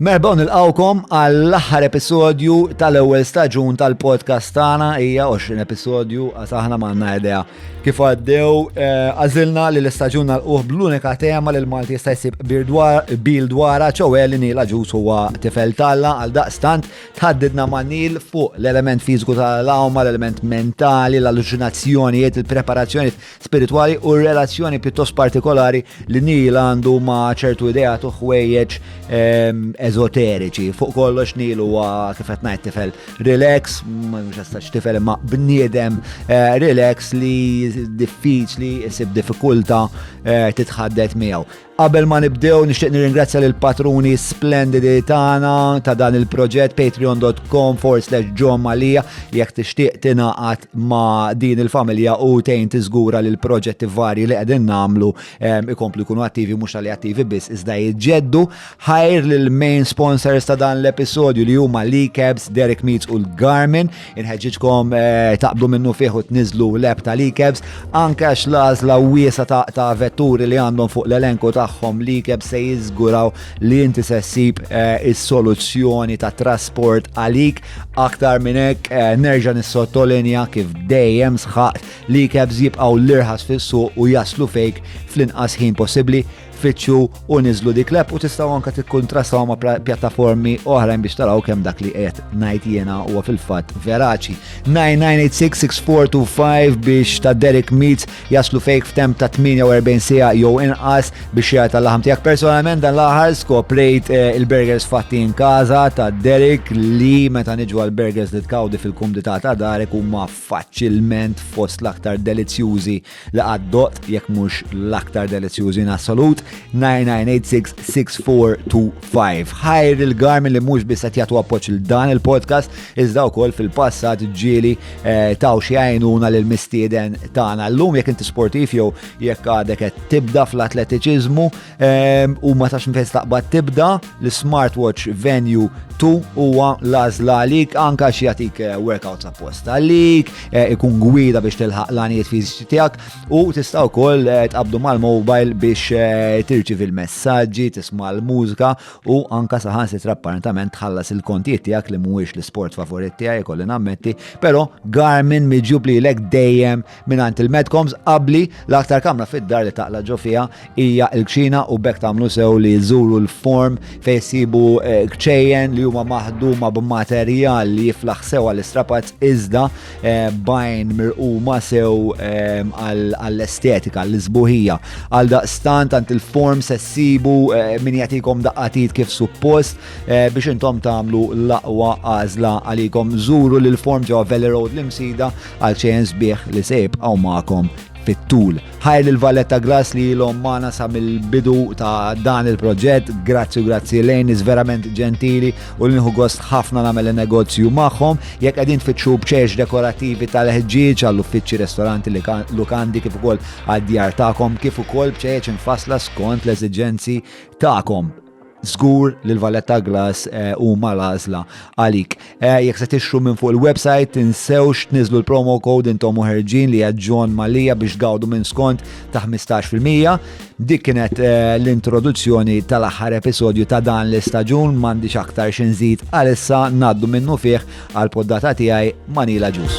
Merba nilqawkom għall-aħħar episodju tal-ewwel staġun tal-podcast tagħna hija 20 episodju għas aħna m'għandna idea kif għaddew għażilna li l-istaġun nagħlquh bl-unika tema li l-Malti jista' jsib bil dwarha ċewwa li Nil Aġus huwa tifel talla għal daqstant tħaddidna ma' Nil fuq l-element fiżiku tal-awma, l-element mentali, l-alluċinazzjonijiet, il-preparazzjoni spiritwali u r-relazzjoni pjuttost partikolari li Nil għandu ma' ċertu idea u ħwejjeġ ezoteriċi. Fuq kollox Nil huwa kif qed ngħid tifel relax, mhux jistax tifel imma bniedem relax li diffiċli isib diffikultà titħaddet miegħu. Qabel ma nibdew nixtieq nirringrazzja lil patruni splendidi tagħna ta' dan il-proġett patreon.com/John Malija jekk tixtieq tingħaqad ma' din il-familja u tgħin tiżgura lil proġetti varji li qegħdin nagħmlu ikomplu jkunu attivi mhux għalli attivi biss iżda jiġġeddu ħajr lil main sponsors ta' dan l-episodju li huma Leakabs, Derek Meets u l-Garmin. Inħeġġitkom taqbdu minnu fih u tniżlu l-app ta' Leakabs anke għax l-għażla wiesa ta' vetturi li għandhom fuq l-elenku tagħhom Leakabs se jiżguraw li inti se ssib is-soluzzjoni ta' trasport għalik. Aktar minn hekk nerġa' nissottolinja kif dejjem sħaqt Leakabs jibqgħu l-irħas fis-suq u jaslu fejk fl-inqas ħin possibbli. Fitxu u niżlu dik l-app u tistgħu anke tikkuntrastaw ma' pjattaformi oħrajn biex taraw kemm dak li qed ngħid jiena huwa fil-fatt veraċi. 9986-6425 biex ta' Derek Meets jaslu fejk f'temp ta' 48 siegħa jew inqas biex jagħta l-laħam tiegħek. Personalment dan l-aħħar skoprejt il-burgers fatti in każa ta' Derek li meta niġu għall-burgers li tkawdi fil-kumdità ta' Darek huma faċilment fost l-aktar delizzjużi li qaddot jekk mhux l-aktar delizzjużi in assolut. 9986-6425. Ħajr il-Garmin li mhux biss qed jagħtu appoġġ il dan il-podcast iżda wkoll fil-passat ġieli taw xi għajnuna lil mistieden tagħna. Llum jekk inti sportiv jew jekk għadek qed tibda fl-atletiċiżmu u ma tax fejn taqbad tibda, l-Smartwatch Venue 2 huwa l-għażla għalik anke xi jagħtik workouts apposta għalik, ikun gwida biex tilħaq l-għanijiet fiżiċi tiegħek u tista' wkoll tqabdu mal-mobile biex tirċivi l-messaġġi, tisma' l-mużika u anka saħansitra apparentament tħallas il-kontijiet tiegħek li mhuwiex l-isport favorit tiegħi jkolli nammetti, però Garmin miġjub lilek dejjem mingħand il-Medcoms qabli l-aktar kamra fid-dar li taqla ġo fiha hija l-kxina u bekk tagħmlu sew li jżuru l-form fejn jsibu kċejjen li huma maħduma b'materjal li jiflaħ sew għall-istrapazz iżda bajn mirquma sew għall-estetika, għall-isbuħija. Għal daqstant għand il-form se ssibu min jagħtikom daqqatit kif suppost biex intom tagħmlu l-aqwa għażla għalikom. Żuru lil form ġewwa Valley Road l-imsida għal xejn sbieħ li se jibqgħu magħkom fit-tul. Ħajr il-Valletta Glass li ilhom magħna sa mill-bidu ta' dan il-proġett. Grazzi lejn verament ġentili u li nieħu gost ħafna nagħmel negozju magħhom. Jekk qegħdin tfittxu bċejx dekorattivi tal-ħġieġ għall-uffiċċji ristoranti lukandi kif ukoll għad-djar tagħkom kif ukoll bċejx infassla skont l-eżiġenzi tagħkom. Żgur li l-Valletta Glass huma l-għażla għalik. Jekk se tixtru minn fuq il-website tinsewx tniżlu l-promo code intom ħerġin li hija John Malija biex gawdu minn skont ta' 15%. Dik kienet l-introduzzjoni tal-aħħar episodju ta' dan l-istaġun, m'għandix aktar xi nżid għalissa ngħaddu minnu fih għall-poddata tiegħi ma' Nil Aġus.